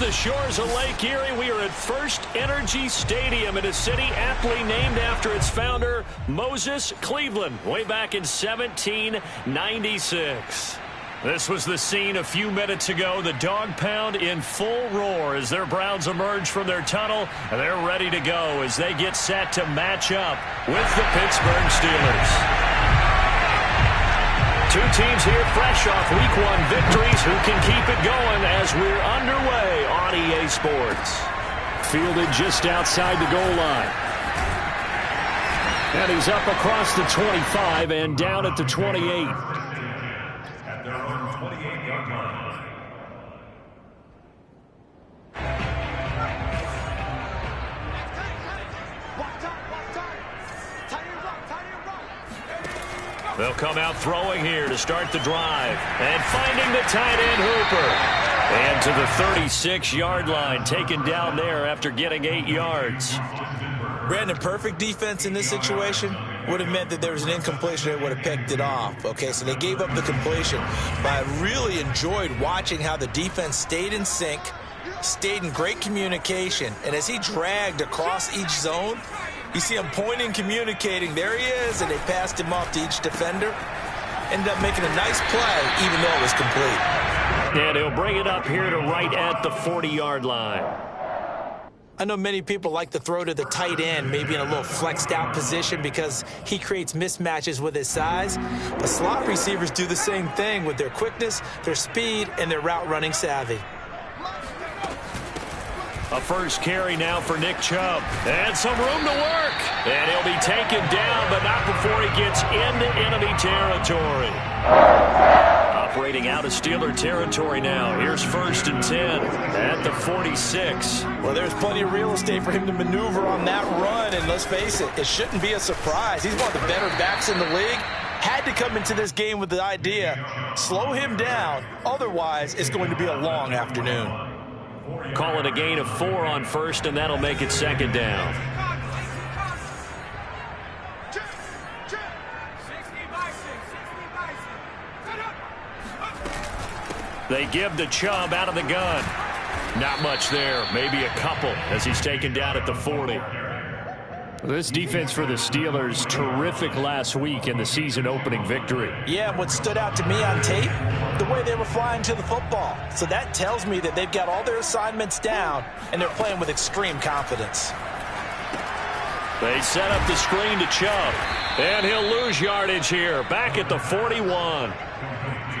the shores of Lake Erie. We are at First Energy Stadium in a city aptly named after its founder, Moses Cleveland, way back in 1796. This was the scene a few minutes ago. The dog pound in full roar as their Browns emerge from their tunnel. And they're ready to go as they get set to match up with the Pittsburgh Steelers. Two teams here fresh off Week 1 victories who can keep it going as we're underway on EA Sports. Fielded just outside the goal line. And he's up across the 25 and down at the 28. At their own 28-yard line. They'll come out throwing here to start the drive. And finding the tight end Hooper. And to the 36-yard line, taken down there after getting 8 yards. Brandon, perfect defense in this situation would have meant that there was an incompletion that would have picked it off. Okay, so they gave up the completion. But I really enjoyed watching how the defense stayed in sync, stayed in great communication. And as he dragged across each zone, you see him pointing, communicating. There he is, and they passed him off to each defender. Ended up making a nice play, even though it was complete. And he'll bring it up here to right at the 40-yard line. I know many people like to throw to the tight end, maybe in a little flexed out position because he creates mismatches with his size. But slot receivers do the same thing with their quickness, their speed, and their route running savvy. A first carry now for Nick Chubb. And some room to work. And he'll be taken down, but not before he gets into enemy territory. Operating out of Steeler territory now. Here's 1st and 10 at the 46. Well, there's plenty of real estate for him to maneuver on that run. And let's face it, it shouldn't be a surprise. He's one of the better backs in the league. Had to come into this game with the idea, slow him down. Otherwise, it's going to be a long afternoon. Call it a gain of 4 on first, and that'll make it 2nd down. They give the Chubb out of the gun. Not much there, maybe a couple as he's taken down at the 40. This defense for the Steelers, terrific last week in the season-opening victory. Yeah, what stood out to me on tape, the way they were flying to the football. So that tells me that they've got all their assignments down, and they're playing with extreme confidence. They set up the screen to Chubb, and he'll lose yardage here, back at the 41.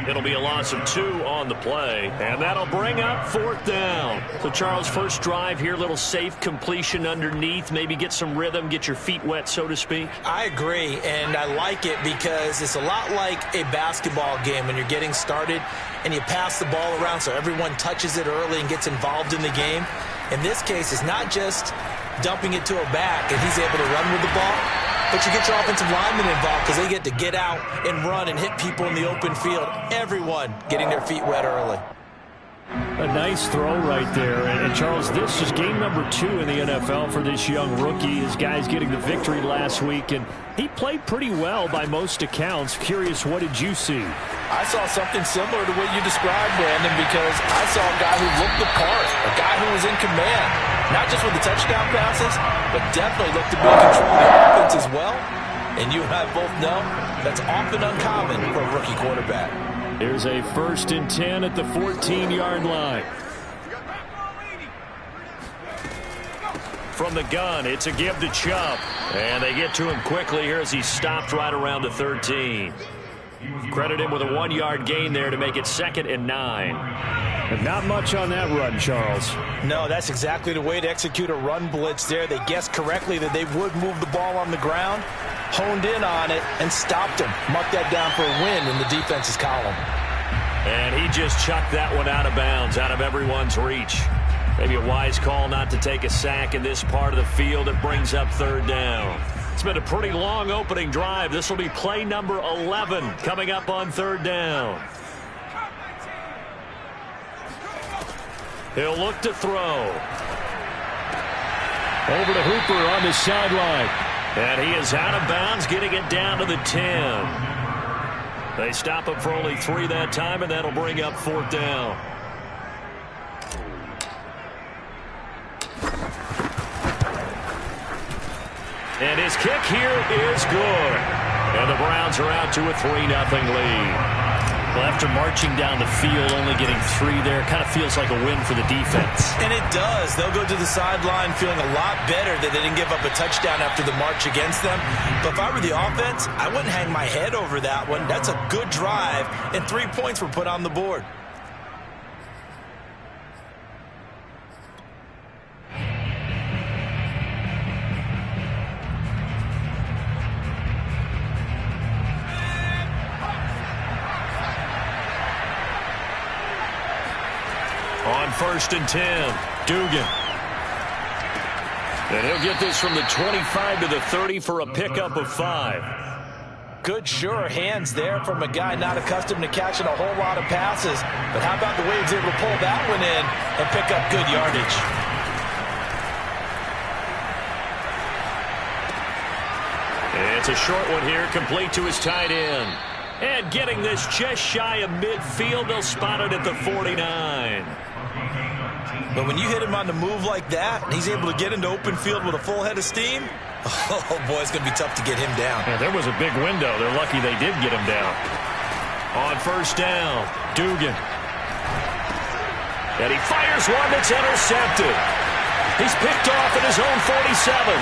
It'll be a loss of 2 on the play, and that'll bring up 4th down. So, Charles, first drive here, little safe completion underneath, maybe get some rhythm, get your feet wet, so to speak. I agree, and I like it because it's a lot like a basketball game when you're getting started and you pass the ball around so everyone touches it early and gets involved in the game. In this case, it's not just dumping it to a back and he's able to run with the ball, but you get your offensive linemen involved because they get to get out and run and hit people in the open field. Everyone getting their feet wet early. A nice throw right there. And Charles, this is game number 2 in the NFL for this young rookie. His guys getting the victory last week, and he played pretty well by most accounts. Curious, what did you see? I saw something similar to what you described, Brandon, because I saw a guy who looked the part, a guy who was in command, not just with the touchdown passes, but definitely looked to be in control of the offense as well. And you and I both know that's often uncommon for a rookie quarterback. Here's a 1st and 10 at the 14-yard line. From the gun, it's a give to Chubb. And they get to him quickly here as he stopped right around the 13. Credit him with a 1-yard gain there to make it 2nd and 9. And not much on that run, Charles. No, that's exactly the way to execute a run blitz there. They guessed correctly that they would move the ball on the ground, honed in on it, and stopped him. Marked that down for a win in the defense's column. And he just chucked that one out of bounds, out of everyone's reach. Maybe a wise call not to take a sack in this part of the field. It brings up 3rd down. It's been a pretty long opening drive. This will be play number 11 coming up on 3rd down. He'll look to throw. Over to Hooper on the sideline. And he is out of bounds, getting it down to the 10. They stop him for only 3 that time, and that'll bring up 4th down. And his kick here is good. And the Browns are out to a 3-0 lead. Well, after marching down the field, only getting 3 there, kind of feels like a win for the defense. And it does. They'll go to the sideline feeling a lot better that they didn't give up a touchdown after the march against them. But if I were the offense, I wouldn't hang my head over that one. That's a good drive, and 3 points were put on the board. On 1st and 10, Dugan. And he'll get this from the 25 to the 30 for a pickup of 5. Good, sure hands there from a guy not accustomed to catching a whole lot of passes. But how about the way he's able to pull that one in and pick up good yardage? It's a short one here, complete to his tight end. And getting this just shy of midfield, they'll spot it at the 49. But when you hit him on the move like that, and he's able to get into open field with a full head of steam, oh, boy, it's going to be tough to get him down. Yeah, there was a big window. They're lucky they did get him down. On 1st down, Dugan. And he fires one that's intercepted. He's picked off at his own 47.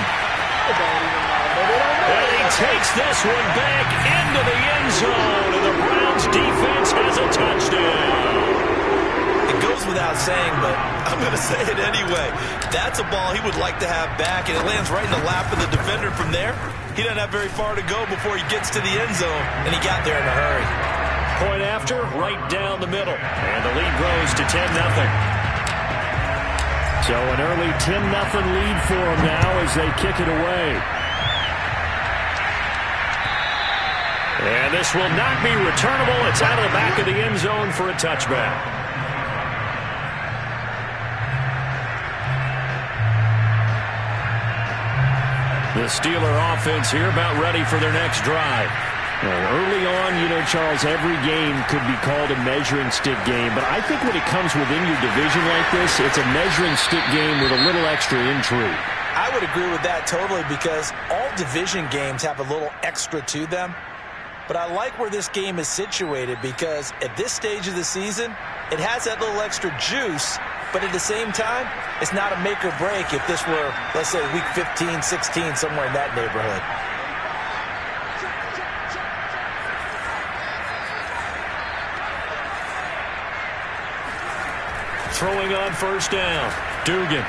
And he takes this one back into the end zone, and the Browns defense has a touchdown. It goes without saying, but I'm going to say it anyway. That's a ball he would like to have back, and it lands right in the lap of the defender from there. He doesn't have very far to go before he gets to the end zone, and he got there in a hurry. Point after, right down the middle, and the lead grows to 10-0. So an early 10-0 lead for them now as they kick it away. And this will not be returnable. It's out of the back of the end zone for a touchback. The Steeler offense here about ready for their next drive. Well, early on, you know, Charles, every game could be called a measuring stick game. But I think when it comes within your division like this, it's a measuring stick game with a little extra intrigue. I would agree with that totally because all division games have a little extra to them. But I like where this game is situated because at this stage of the season, it has that little extra juice. But at the same time, it's not a make or break if this were, let's say, week 15, 16, somewhere in that neighborhood. Throwing on 1st down, Dugan.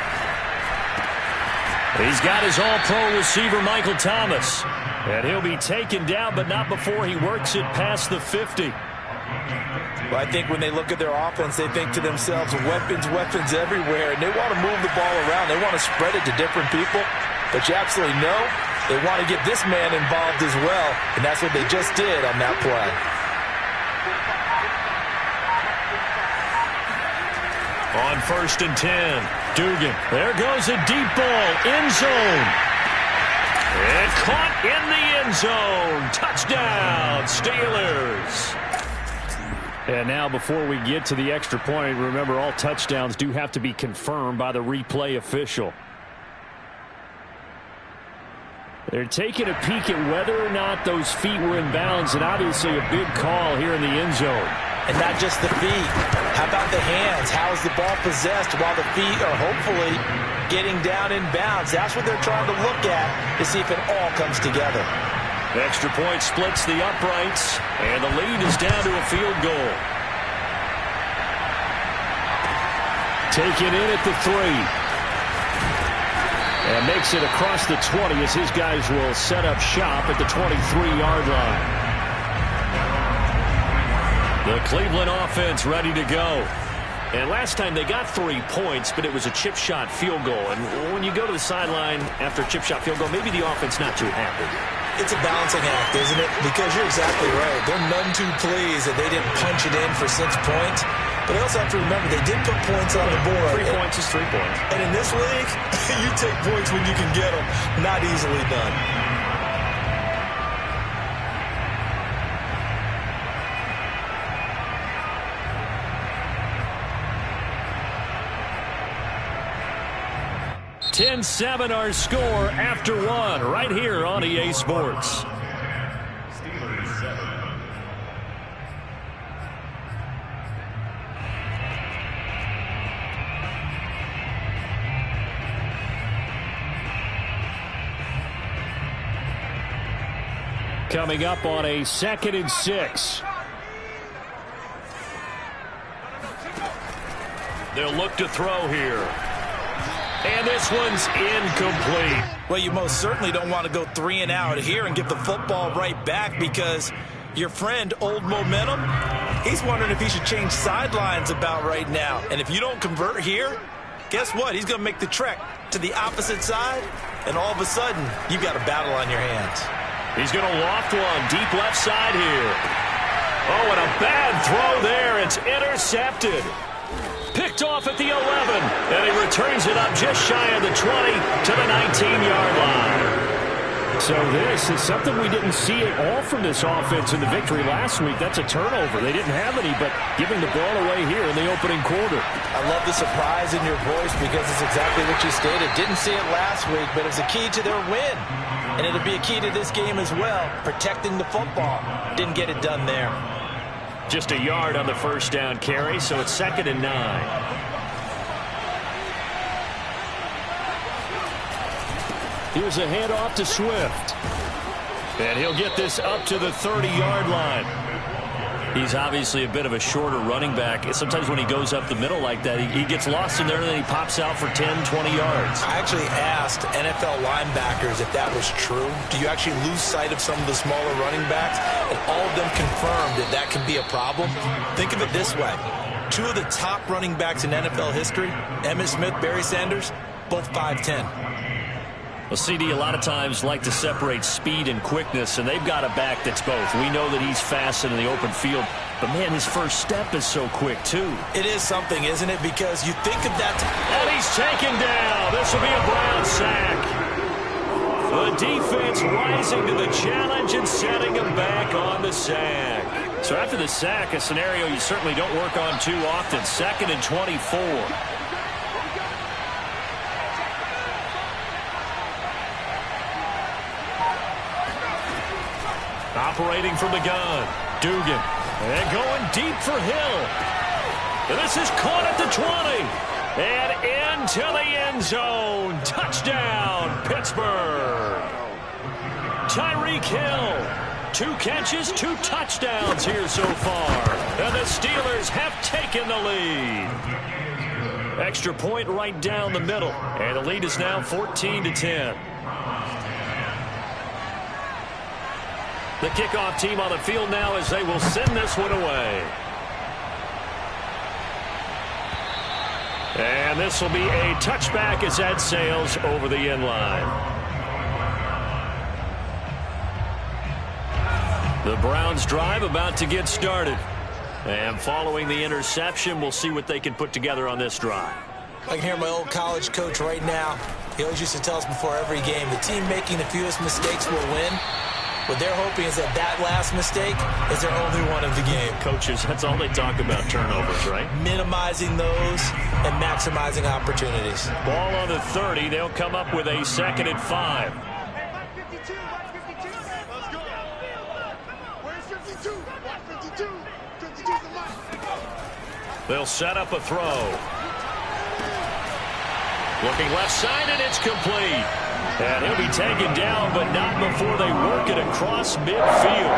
He's got his all-pro receiver, Michael Thomas. And he'll be taken down, but not before he works it past the 50. Well, I think when they look at their offense, they think to themselves, weapons, weapons everywhere, and they want to move the ball around. They want to spread it to different people. But you absolutely know they want to get this man involved as well, and that's what they just did on that play. On 1st and 10, Dugan. There goes a deep ball, end zone. And caught in the end zone. Touchdown, Steelers. And now before we get to the extra point, remember all touchdowns do have to be confirmed by the replay official. They're taking a peek at whether or not those feet were in bounds, and obviously a big call here in the end zone. And not just the feet. How about the hands? How is the ball possessed while the feet are hopefully getting down in bounds? That's what they're trying to look at to see if it all comes together. Extra point splits the uprights, and the lead is down to a field goal. Taken in at the 3. And makes it across the 20 as his guys will set up shop at the 23-yard line. The Cleveland offense ready to go. And last time they got 3 points, but it was a chip shot field goal. And when you go to the sideline after a chip shot field goal, maybe the offense not too happy. It's a balancing act, isn't it? Because you're exactly right. They're none too pleased that they didn't punch it in for 6 points. But they also have to remember they did put points on the board. 3 points is 3 points. And in this league, you take points when you can get them. Not easily done. 10-7 our score after one right here on EA Sports. Steelers 7. Coming up on a 2nd and 6. They'll look to throw here. And this one's incomplete. Well, you most certainly don't want to go 3 and out here and give the football right back, because your friend, Old Momentum, he's wondering if he should change sidelines about right now. And if you don't convert here, guess what? He's going to make the trek to the opposite side, and all of a sudden, you've got a battle on your hands. He's going to loft one deep left side here. Oh, and a bad throw there. It's intercepted. Picked off at the 11, and he returns it up just shy of the 20 to the 19-yard line. So this is something we didn't see at all from this offense in the victory last week. That's a turnover. They didn't have any, but giving the ball away here in the opening quarter. I love the surprise in your voice, because it's exactly what you stated. Didn't see it last week, but it was a key to their win. And it'll be a key to this game as well, protecting the football. Didn't get it done there. Just a yard on the first down carry, so it's 2nd and 9. Here's a handoff to Swift. And he'll get this up to the 30-yard line. He's obviously a bit of a shorter running back. Sometimes when he goes up the middle like that, he gets lost in there, and then he pops out for 10, 20 yards. I actually asked NFL linebackers if that was true. Do you actually lose sight of some of the smaller running backs? And all of them confirmed that that can be a problem. Think of it this way. 2 of the top running backs in NFL history, Emmitt Smith, Barry Sanders, both 5'10". Well, CD a lot of times like to separate speed and quickness, and they've got a back that's both. We know that he's fast in the open field, but, man, his first step is so quick, too. It is something, isn't it? Because you think of that. And he's taken down. This will be a Brown sack. The defense rising to the challenge and setting him back on the sack. So after the sack, a scenario you certainly don't work on too often. 2nd and 24. Operating from the gun, Dugan. And going deep for Hill. And this is caught at the 20. And into the end zone. Touchdown, Pittsburgh. Tyreek Hill. 2 catches, 2 touchdowns here so far. And the Steelers have taken the lead. Extra point right down the middle. And the lead is now 14-10. The kickoff team on the field now as they will send this one away. And this will be a touchback as that sails over the end line. The Browns drive about to get started. And following the interception, we'll see what they can put together on this drive. I can hear my old college coach right now. He always used to tell us before every game, the team making the fewest mistakes will win. What they're hoping is that that last mistake is their only one of the game. Coaches, that's all they talk about, turnovers, right? Minimizing those and maximizing opportunities. Ball on the 30. They'll come up with a 2nd and 5. They'll set up a throw. Looking left side, and it's complete. And he'll be taken down, but not before they work it across midfield.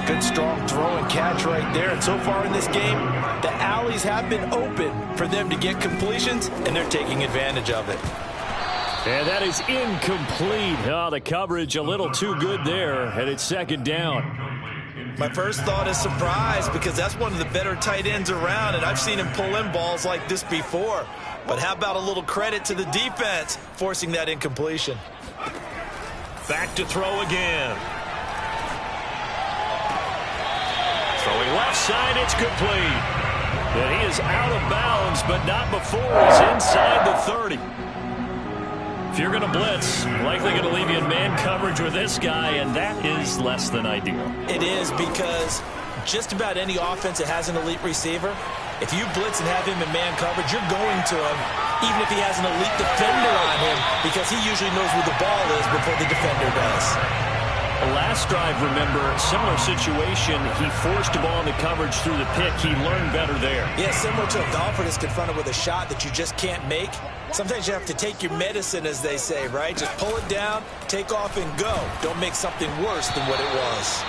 Good strong throw and catch right there. And so far in this game, the alleys have been open for them to get completions, and they're taking advantage of it. And that is incomplete. Oh, the coverage a little too good there, and it's 2nd down. My first thought is surprise, because that's one of the better tight ends around, and I've seen him pull in balls like this before. But how about a little credit to the defense forcing that incompletion? Back to throw again. Throwing left side, it's complete. And he is out of bounds, but not before he's inside the 30. If you're going to blitz, likely going to leave you in man coverage with this guy, and that is less than ideal. It is, because just about any offense that has an elite receiver, If you blitz and have him in man coverage, you're going to him, even if he has an elite defender on him, because he usually knows where the ball is before the defender does. The last drive, remember, similar situation. He forced the ball into coverage through the pick. He learned better there. Yeah, similar to a golfer that's confronted with a shot that you just can't make. Sometimes you have to take your medicine, as they say, right? Just pull it down, take off, and go. Don't make something worse than what it was.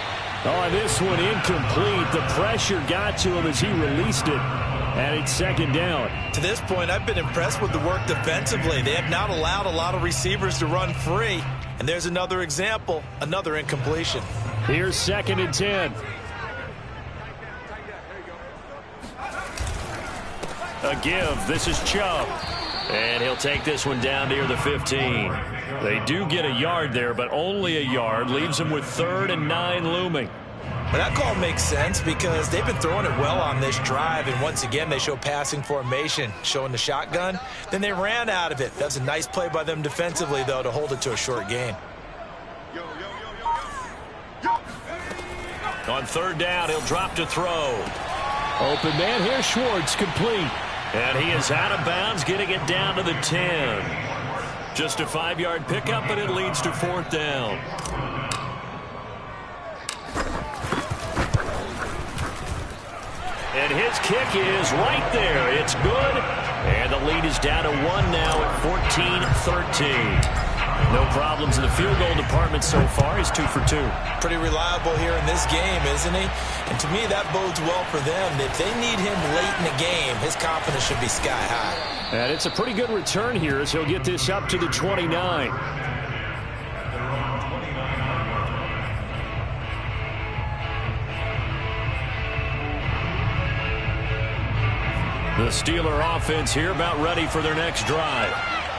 Oh, this one incomplete. The pressure got to him as he released it. And it's second down. To this point, I've been impressed with the work defensively. They have not allowed a lot of receivers to run free. And there's another example, another incompletion. Here's 2nd and 10. A give. This is Chubb. And he'll take this one down near the 15. They do get a yard there, but only a yard. Leaves them with 3rd and 9 looming. Well, that call makes sense because they've been throwing it well on this drive, and once again they show passing formation, showing the shotgun. Then they ran out of it. That's a nice play by them defensively, though, to hold it to a short gain. On 3rd down, he'll drop to throw. Open man here, Schwartz, complete. And he is out of bounds, getting it down to the 10. Just a 5-yard pickup, but it leads to 4th down. And his kick is right there. It's good. And the lead is down to 1 now at 14-13. No problems in the field goal department so far. He's 2 for 2. Pretty reliable here in this game, isn't he? And to me, that bodes well for them. If they need him late in the game, his confidence should be sky high. And it's a pretty good return here as he'll get this up to the 29. The Steeler offense here about ready for their next drive.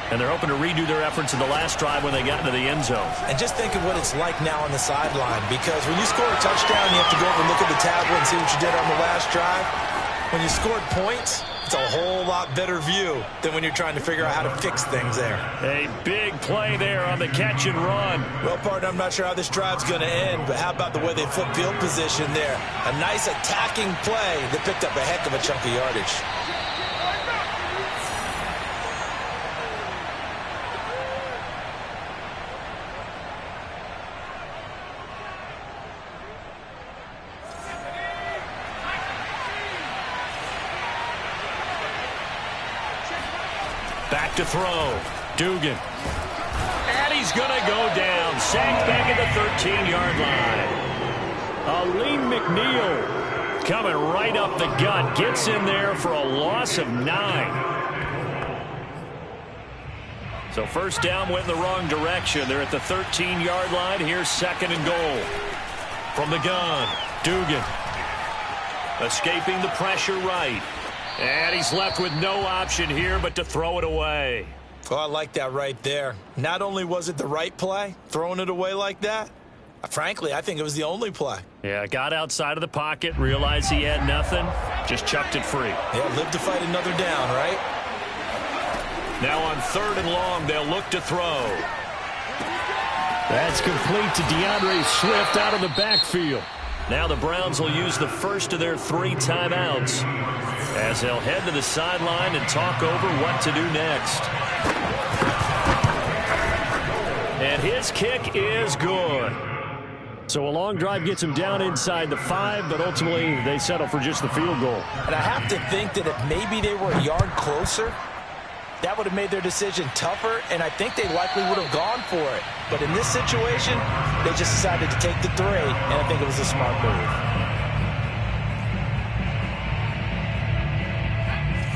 And they're hoping to redo their efforts in the last drive when they got into the end zone. And just think of what it's like now on the sideline, because when you score a touchdown, you have to go over and look at the tablet and see what you did on the last drive. When you scored points, it's a whole lot better view than when you're trying to figure out how to fix things there. A big play there on the catch and run. Well, partner, I'm not sure how this drive's going to end, but how about the way they flip field position there? A nice attacking play that picked up a heck of a chunk of yardage. Back to throw. Dugan. And he's going to go down. Sacked back at the 13-yard line. Aleem McNeil coming right up the gut. Gets in there for a loss of 9. So first down went in the wrong direction. They're at the 13-yard line. Here's 2nd and goal. From the gun, Dugan. Escaping the pressure right. And he's left with no option here but to throw it away. Oh, I like that right there. Not only was it the right play, throwing it away like that, frankly, I think it was the only play. Yeah, got outside of the pocket, realized he had nothing, just chucked it free. Yeah, live to fight another down, right? Now on 3rd and long, they'll look to throw. That's complete to DeAndre Swift out of the backfield. Now the Browns will use the first of their 3 timeouts as they'll head to the sideline and talk over what to do next. And his kick is good. So a long drive gets him down inside the 5, but ultimately they settle for just the field goal. And I have to think that if maybe they were a yard closer, that would have made their decision tougher, and I think they likely would have gone for it. But in this situation, they just decided to take the 3, and I think it was a smart move.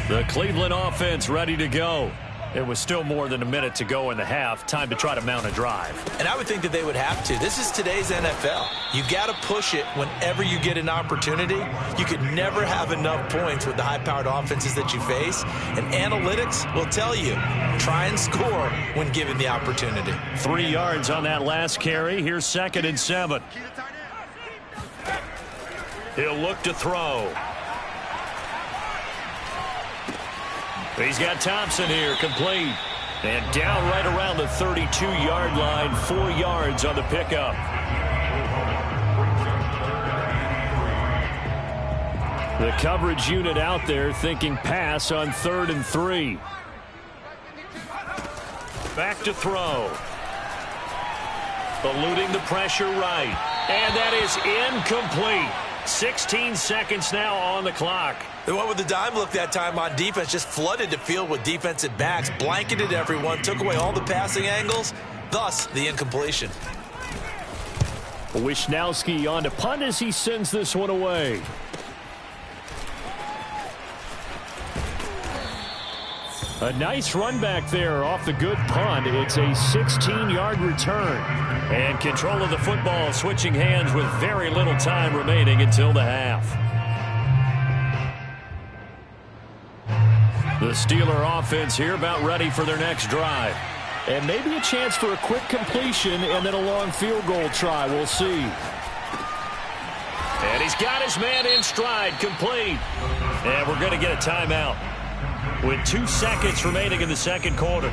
The Cleveland offense ready to go. It was still more than a minute to go in the half. Time to try to mount a drive. And I would think that they would have to. This is today's NFL. You got to push it whenever you get an opportunity. You could never have enough points with the high-powered offenses that you face. And analytics will tell you, try and score when given the opportunity. 3 yards on that last carry. Here's 2nd and 7. He'll look to throw. He's got Thompson here, complete. And down right around the 32-yard line, 4 yards on the pickup. The coverage unit out there thinking pass on 3rd and 3. Back to throw. Eluding the pressure right. And that is incomplete. 16 seconds now on the clock. They went with the dime look that time on defense, just flooded the field with defensive backs, blanketed everyone, took away all the passing angles, thus the incompletion. Wisnowski on to punt as he sends this one away. A nice run back there off the good punt. It's a 16-yard return. And control of the football switching hands with very little time remaining until the half. The Steeler offense here about ready for their next drive. And maybe a chance for a quick completion and then a long field goal try. We'll see. And he's got his man in stride, complete. And we're going to get a timeout with 2 seconds remaining in the second quarter.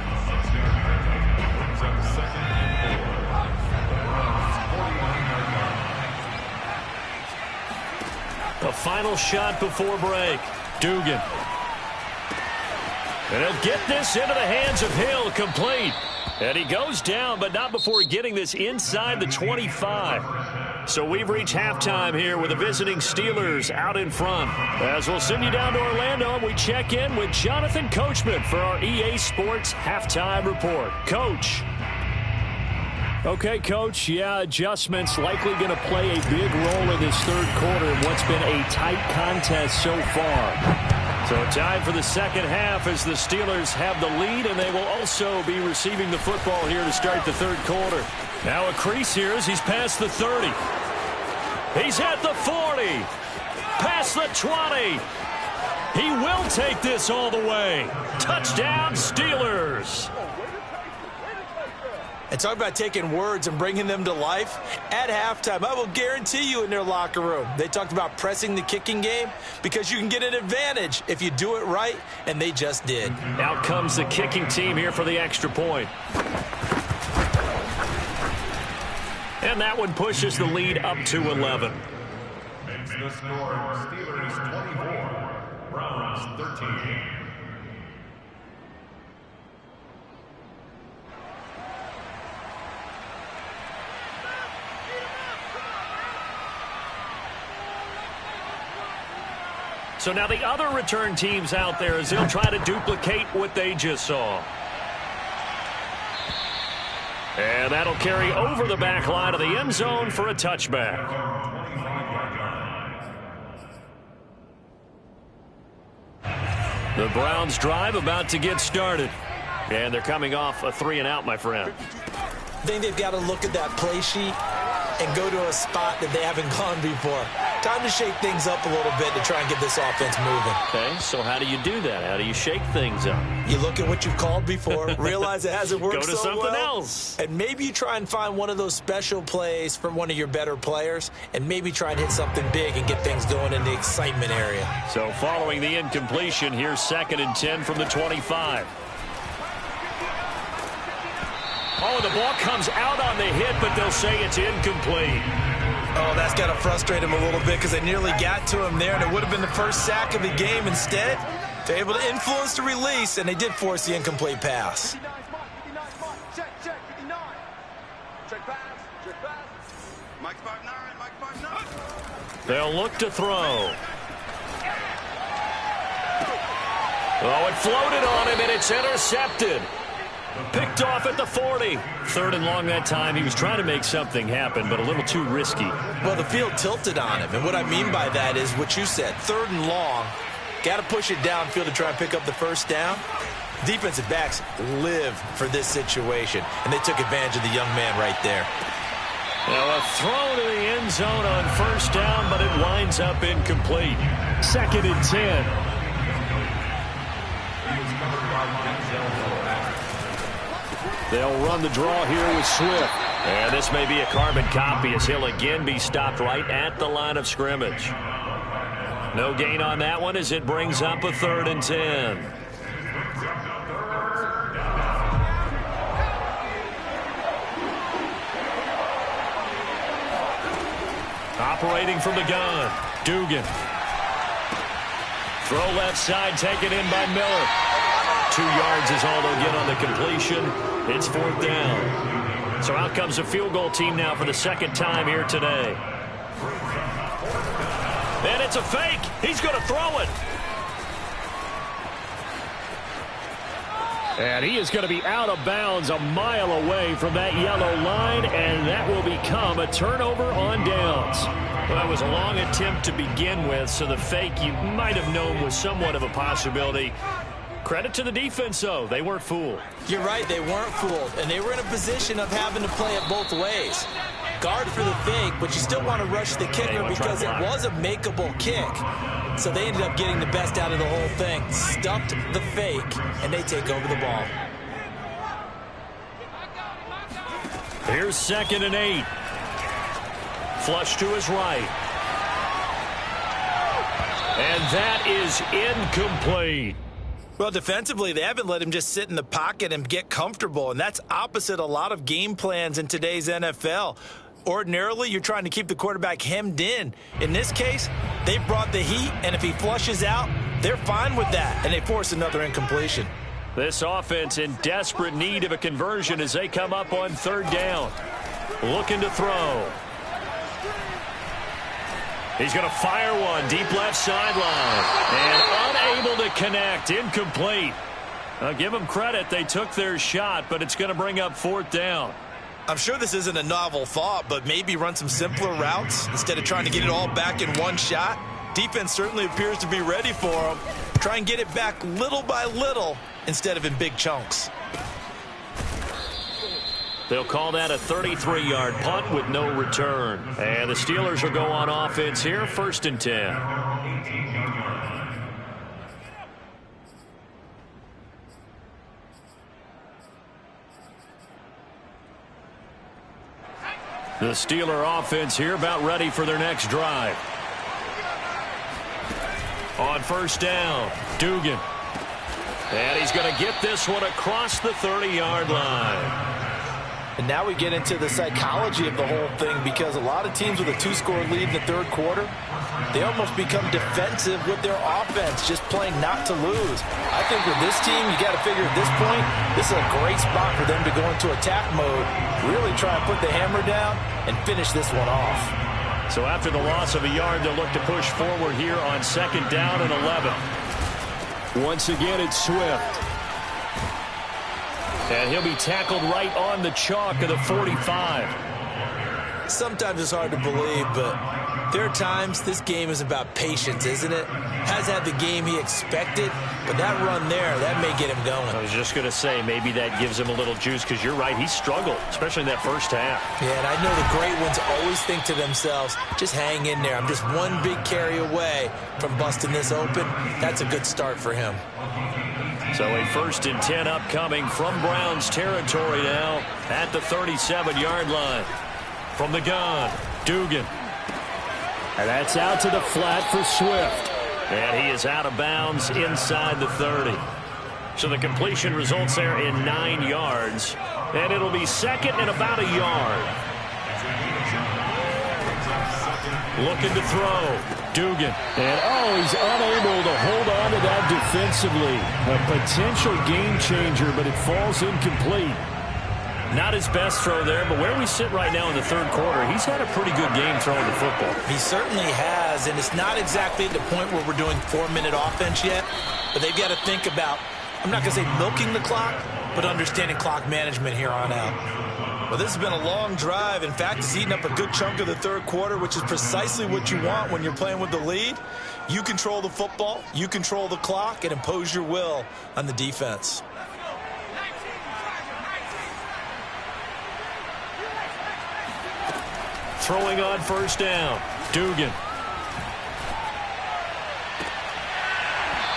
A final shot before break. Dugan. And he'll get this into the hands of Hill, complete. And he goes down, but not before getting this inside the 25. So we've reached halftime here with the visiting Steelers out in front. As we'll send you down to Orlando, and we check in with Jonathan Coachman for our EA Sports Halftime Report. Coach. Okay, Coach, yeah, adjustments likely going to play a big role in this third quarter in what's been a tight contest so far. So time for the second half as the Steelers have the lead, and they will also be receiving the football here to start the third quarter. Now a crease here as he's past the 30. He's at the 40. Past the 20. He will take this all the way. Touchdown, Steelers. And talk about taking words and bringing them to life. At halftime, I will guarantee you in their locker room, they talked about pressing the kicking game because you can get an advantage if you do it right, and they just did. Out comes the kicking team here for the extra point. And that one pushes the lead up to 11. Makes the score Steelers 24, Browns 13. So now the other return teams out there as they'll try to duplicate what they just saw. And that'll carry over the back line of the end zone for a touchback. The Browns drive about to get started. And they're coming off a 3-and-out, my friend. I think they've got to look at that play sheet and go to a spot that they haven't gone before. Time to shake things up a little bit to try and get this offense moving. Okay, so how do you do that? How do you shake things up? You look at what you've called before, realize it hasn't worked so well. Go to something else. And maybe you try and find one of those special plays from one of your better players, and maybe try and hit something big and get things going in the excitement area. So following the incompletion, here's 2nd and 10 from the 25. Oh, the ball comes out on the hit, but they'll say it's incomplete. Oh, that's got to frustrate him a little bit because they nearly got to him there, and it would have been the first sack of the game. Instead, they're able to influence the release, and they did force the incomplete pass. They'll look to throw. Oh, it floated on him, and it's intercepted. Picked off at the 40. 3rd and long that time. He was trying to make something happen, but a little too risky. Well, the field tilted on him, and what I mean by that is what you said. 3rd and long. Got to push it downfield to try and pick up the first down. Defensive backs live for this situation, and they took advantage of the young man right there. Now a throw to the end zone on 1st down, but it winds up incomplete. 2nd and 10. They'll run the draw here with Swift. And this may be a carbon copy as he'll again be stopped right at the line of scrimmage. No gain on that one as it brings up a 3rd and 10. Operating from the gun, Dugan. Throw left side, taken in by Miller. 2 yards is all they'll get on the completion. It's 4th down. So out comes a field goal team now for the second time here today. And it's a fake. He's going to throw it. And he is going to be out of bounds a mile away from that yellow line, and that will become a turnover on downs. Well, it was a long attempt to begin with, so the fake you might have known was somewhat of a possibility. Credit to the defense, though. They weren't fooled. You're right, they weren't fooled, and they were in a position of having to play it both ways. Guard for the fake, but you still want to rush the kicker because it was a makeable kick. So they ended up getting the best out of the whole thing. Stuffed the fake, and they take over the ball. Here's 2nd and 8. Flush to his right. And that is incomplete. Well, defensively, they haven't let him just sit in the pocket and get comfortable, and that's opposite a lot of game plans in today's NFL. Ordinarily, you're trying to keep the quarterback hemmed in. In this case, they brought the heat, and if he flushes out, they're fine with that, and they force another incompletion. This offense in desperate need of a conversion as they come up on 3rd down. Looking to throw. He's going to fire one deep left sideline. And unable to connect. Incomplete. I'll give them credit. They took their shot, but it's going to bring up 4th down. I'm sure this isn't a novel thought, but maybe run some simpler routes instead of trying to get it all back in one shot. Defense certainly appears to be ready for them. Try and get it back little by little instead of in big chunks. They'll call that a 33-yard punt with no return. And the Steelers will go on offense here, 1st and 10. The Steeler offense here about ready for their next drive. On 1st down, Dugan. And he's going to get this one across the 30-yard line. And now we get into the psychology of the whole thing because a lot of teams with a 2-score lead in the 3rd quarter, they almost become defensive with their offense, just playing not to lose. I think with this team, you got to figure at this point, this is a great spot for them to go into attack mode, really try and put the hammer down and finish this one off. So after the loss of a yard, they'll look to push forward here on 2nd down and 11. Once again, it's Swift. And he'll be tackled right on the chalk of the 45. Sometimes it's hard to believe, but there are times this game is about patience, isn't it? Has had the game he expected, but that run there, that may get him going. I was just going to say, maybe that gives him a little juice because you're right, he struggled, especially in that first half. Yeah, and I know the great ones always think to themselves, just hang in there. I'm just one big carry away from busting this open. That's a good start for him. So a 1st and 10 upcoming from Browns territory now at the 37-yard line. From the gun, Dugan. And that's out to the flat for Swift. And he is out of bounds inside the 30. So the completion results there in 9 yards. And it'll be 2nd and about a yard. Looking to throw. Dugan. And, he's unable to hold on to that defensively. A potential game changer, but it falls incomplete. Not his best throw there, but where we sit right now in the 3rd quarter, he's had a pretty good game throwing the football. He certainly has, and it's not exactly at the point where we're doing 4-minute offense yet, but they've got to think about, I'm not going to say milking the clock, but understanding clock management here on out. Well, this has been a long drive. In fact, it's eaten up a good chunk of the 3rd quarter, which is precisely what you want when you're playing with the lead. You control the football, you control the clock, and impose your will on the defense. Throwing on 1st down, Dugan.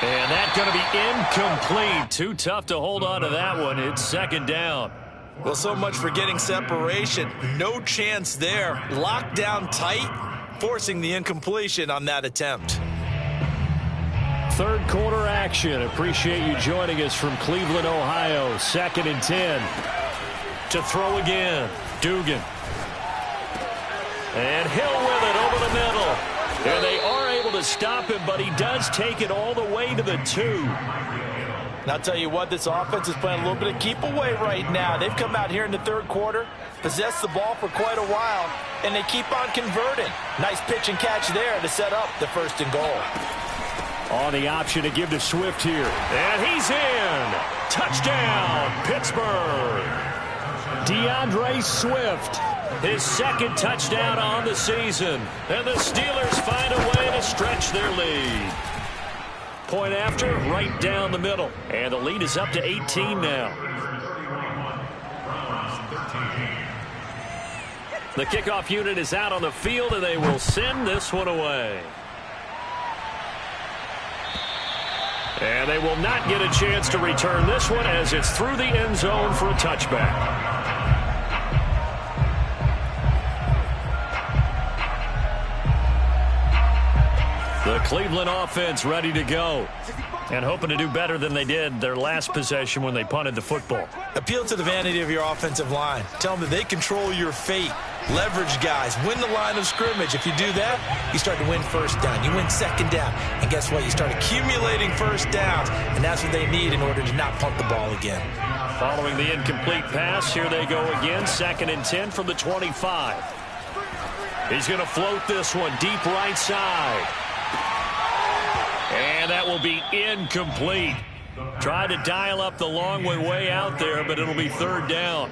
And that's going to be incomplete. Too tough to hold on to that one. It's 2nd down. Well, so much for getting separation. No chance there. Locked down tight, forcing the incompletion on that attempt. 3rd quarter action. Appreciate you joining us from Cleveland, Ohio. 2nd and 10. To throw again, Dugan. And Hill with it over the middle. And they are able to to stop him, but he does take it all the way to the 2. And I'll tell you what, this offense is playing a little bit of keep away right now. They've come out here in the third quarter, possessed the ball for quite a while, and they keep on converting. Nice pitch and catch there to set up the 1st and goal. On the option to give to Swift here. And he's in. Touchdown, Pittsburgh. DeAndre Swift. His 2nd touchdown on the season. And the Steelers find a way to stretch their lead. Point after, right down the middle. And the lead is up to 18 now. The kickoff unit is out on the field, and they will send this one away. And they will not get a chance to return this one as it's through the end zone for a touchback. The Cleveland offense ready to go. And hoping to do better than they did their last possession when they punted the football. Appeal to the vanity of your offensive line. Tell them that they control your fate. Leverage guys. Win the line of scrimmage. If you do that, you start to win 1st down. You win 2nd down. And guess what? You start accumulating 1st downs. And that's what they need in order to not punt the ball again. Following the incomplete pass, here they go again. 2nd and 10 from the 25. He's going to float this one deep right side. And that will be incomplete. Tried to dial up the long way out there, but it'll be 3rd down.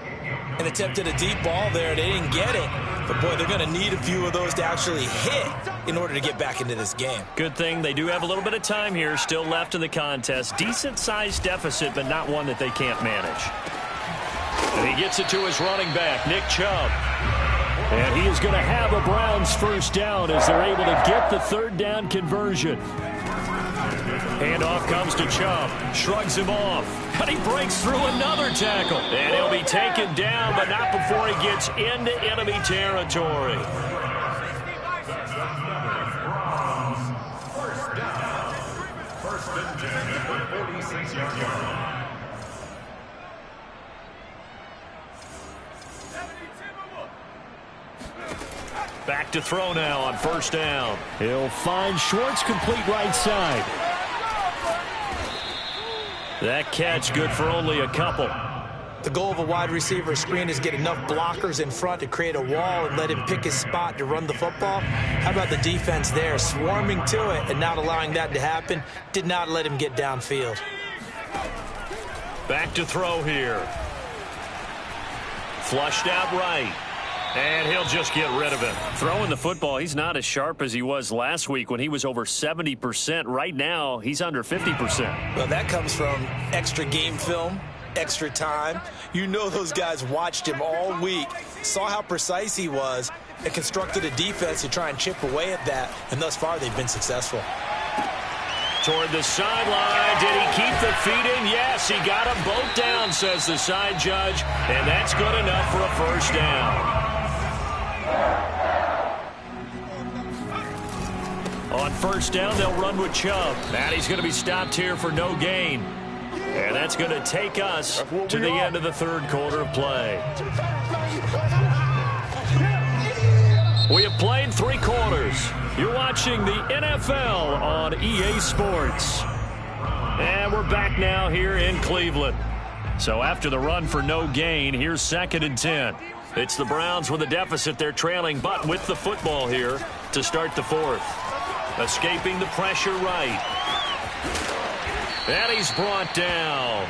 And attempted a deep ball there. They didn't get it. But, boy, they're going to need a few of those to actually hit in order to get back into this game. Good thing they do have a little bit of time here still left in the contest. Decent-sized deficit, but not one that they can't manage. And he gets it to his running back, Nick Chubb. And he is going to have a Browns 1st down as they're able to get the 3rd down conversion. Handoff comes to Chubb. Shrugs him off. And he breaks through another tackle. And he'll be taken down, but not before he gets into enemy territory. First and 10, 46-yard line. Back to throw now on 1st down. He'll find Schwartz complete right side. That catch good for only a couple. The goal of a wide receiver screen is get enough blockers in front to create a wall and let him pick his spot to run the football. How about the defense there, swarming to it and not allowing that to happen? Did not let him get downfield. Back to throw here. Flushed out right. And he'll just get rid of it. Throwing the football, he's not as sharp as he was last week when he was over 70%. Right now, he's under 50%. Well, that comes from extra game film, extra time. You know those guys watched him all week, saw how precise he was, and constructed a defense to try and chip away at that. And thus far, they've been successful. Toward the sideline. Did he keep the feet in? Yes, he got them both down, says the side judge. And that's good enough for a 1st down. On 1st down, they'll run with Chubb. And he's going to be stopped here for no gain. And that's going to take us to the end of the 3rd quarter of play. We have played 3 quarters. You're watching the NFL on EA Sports. And we're back now here in Cleveland. So after the run for no gain, here's 2nd and 10. It's the Browns with a deficit. They're trailing, but with the football here to start the 4th. Escaping the pressure right. And he's brought down.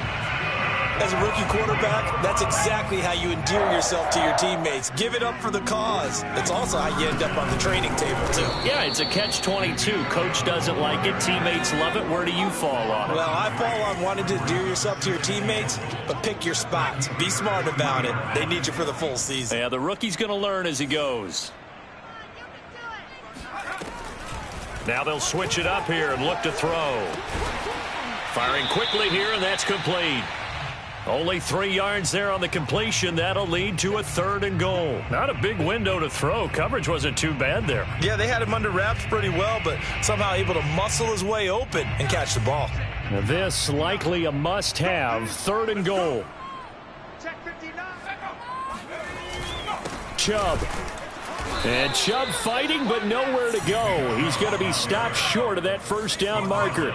As a rookie quarterback, that's exactly how you endear yourself to your teammates. Give it up for the cause. It's also how you end up on the training table, too. Yeah, it's a catch-22. Coach doesn't like it. Teammates love it. Where do you fall on it? Well, I fall on wanting to endear yourself to your teammates, but pick your spots. Be smart about it. They need you for the full season. Yeah, the rookie's going to learn as he goes. Now they'll switch it up here and look to throw. Firing quickly here, and that's complete. Only 3 yards there on the completion. That'll lead to a 3rd and goal. Not a big window to throw. Coverage wasn't too bad there. Yeah, they had him under wraps pretty well, but somehow able to muscle his way open and catch the ball. Now this likely a must-have 3rd and goal. Chubb And Chubb fighting, but nowhere to go. He's going to be stopped short of that first down marker.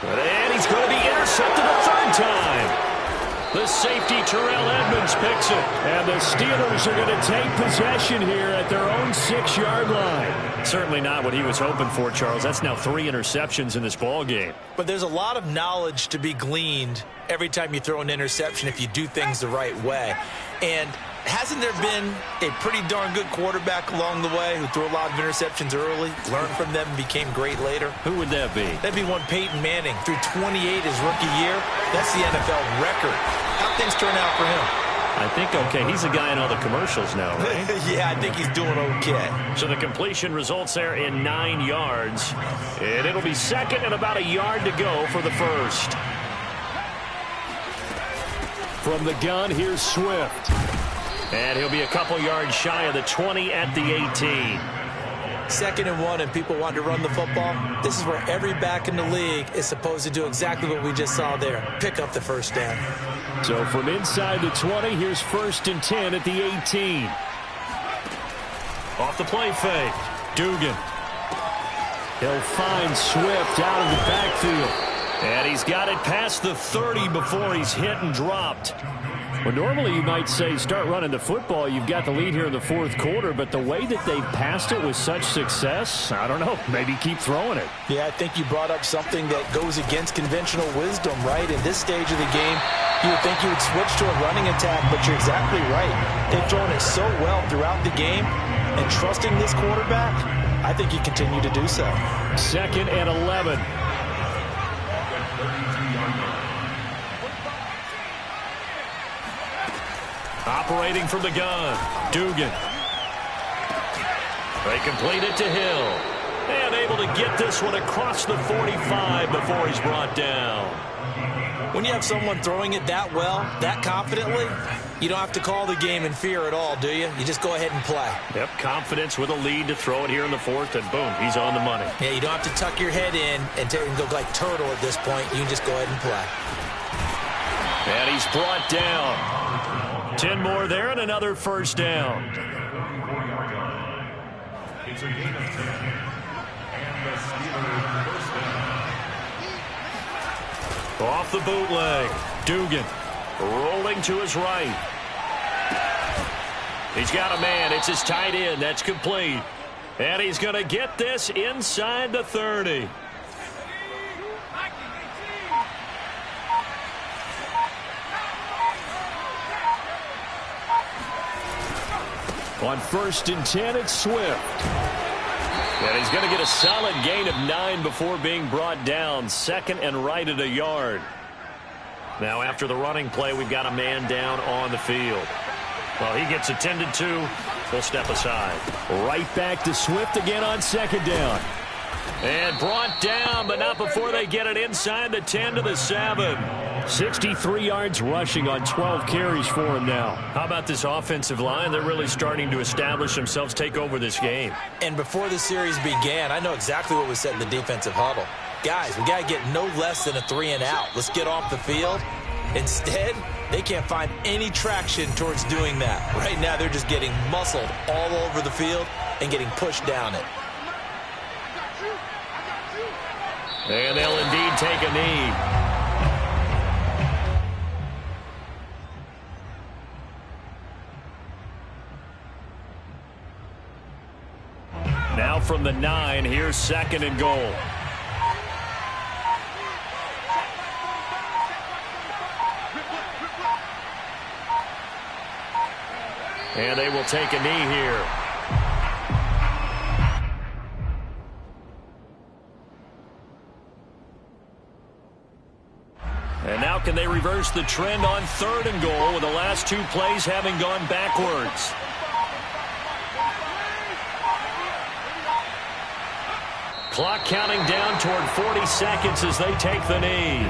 And he's going to be intercepted a third time. The safety, Terrell Edmonds, picks it. And the Steelers are going to take possession here at their own 6-yard line. Certainly not what he was hoping for, Charles. That's now 3 interceptions in this ball game. But there's a lot of knowledge to be gleaned every time you throw an interception if you do things the right way. And hasn't there been a pretty darn good quarterback along the way who threw a lot of interceptions early, learned from them, and became great later? Who would that be? That'd be one Peyton Manning. Threw 28 his rookie year. That's the NFL record. How'd things turn out for him? I think okay. He's a guy in all the commercials now, right? Yeah, I think he's doing okay. So the completion results there in 9 yards. And it'll be second and about a yard to go for the first. From the gun, here's Swift. And he'll be a couple yards shy of the 20 at the 18. 2nd and 1, and people want to run the football. This is where every back in the league is supposed to do exactly what we just saw there. Pick up the first down. So from inside the 20, here's 1st and 10 at the 18. Off the play fake. Dugan. He'll find Swift out of the backfield. And he's got it past the 30 before he's hit and dropped. Well, normally you might say start running the football. You've got the lead here in the 4th quarter, but the way that they've passed it with such success, I don't know, maybe keep throwing it. Yeah, I think you brought up something that goes against conventional wisdom, right? In this stage of the game, you would think you would switch to a running attack, but you're exactly right. They've thrown it so well throughout the game, and trusting this quarterback, I think you continue to do so. 2nd and 11. Operating from the gun. Dugan. They complete it to Hill. And able to get this one across the 45 before he's brought down. When you have someone throwing it that well, that confidently, you don't have to call the game in fear at all, do you? You just go ahead and play. Yep, confidence with a lead to throw it here in the 4th, and boom, he's on the money. Yeah, you don't have to tuck your head in and go like turtle at this point. You can just go ahead and play. And he's brought down. 10 more there and another first down. It's a gain of 10. And the Steelers first down. Off the bootleg. Dugan rolling to his right. He's got a man. It's his tight end. That's complete. And he's going to get this inside the 30. On 1st and 10, it's Swift. And he's going to get a solid gain of 9 before being brought down. 2nd and right at a yard. Now after the running play, we've got a man down on the field. Well, he gets attended to. We'll step aside. Right back to Swift again on 2nd down. And brought down, but not before they get it inside the 10 to the 7. 63 yards rushing on 12 carries for him now. How about this offensive line? They're really starting to establish themselves, take over this game. And before the series began, I know exactly what was said in the defensive huddle. Guys, we got to get no less than a 3 and out. Let's get off the field. Instead, they can't find any traction towards doing that. Right now, they're just getting muscled all over the field and getting pushed down it. And they'll indeed take a knee. Now from the 9, here's 2nd and goal. And they will take a knee here. And now can they reverse the trend on 3rd and goal with the last 2 plays having gone backwards? Clock counting down toward 40 seconds as they take the knee.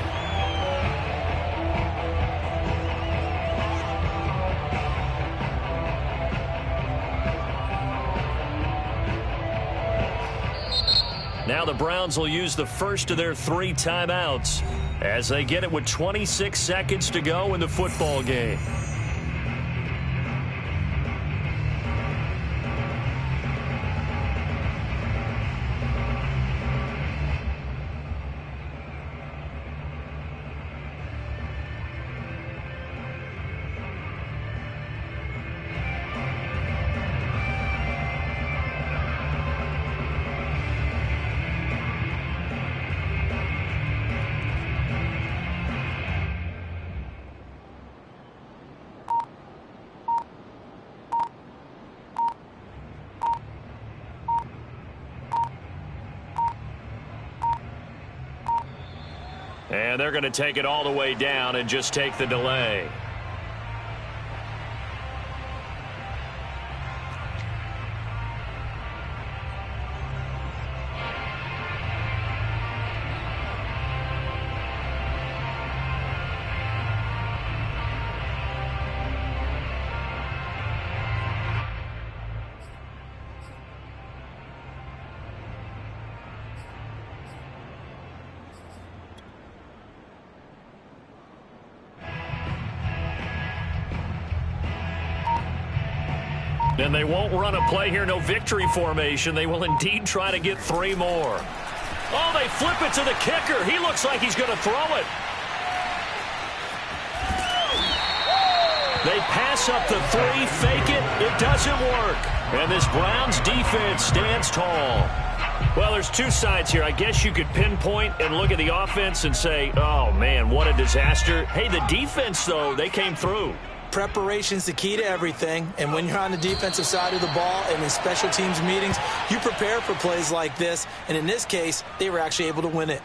Now the Browns will use the first of their 3 timeouts. as they get it with 26 seconds to go in the football game. And they're going to take it all the way down and just take the delay. And they won't run a play here, no victory formation. They will indeed try to get 3 more. Oh, they flip it to the kicker. He looks like he's going to throw it. They pass up the 3, fake it. It doesn't work. And this Browns defense stands tall. Well, there's 2 sides here. I guess you could pinpoint and look at the offense and say, oh, man, what a disaster. Hey, the defense, though, they came through. Preparation's the key to everything, and when you're on the defensive side of the ball and in special teams meetings, you prepare for plays like this, and in this case, they were actually able to win it.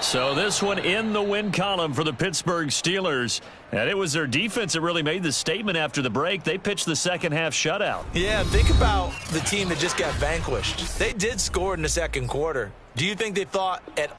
So this one in the win column for the Pittsburgh Steelers. And it was their defense that really made the statement after the break. They pitched the second half shutout. Yeah, think about the team that just got vanquished. They did score in the second quarter. Do you think they thought at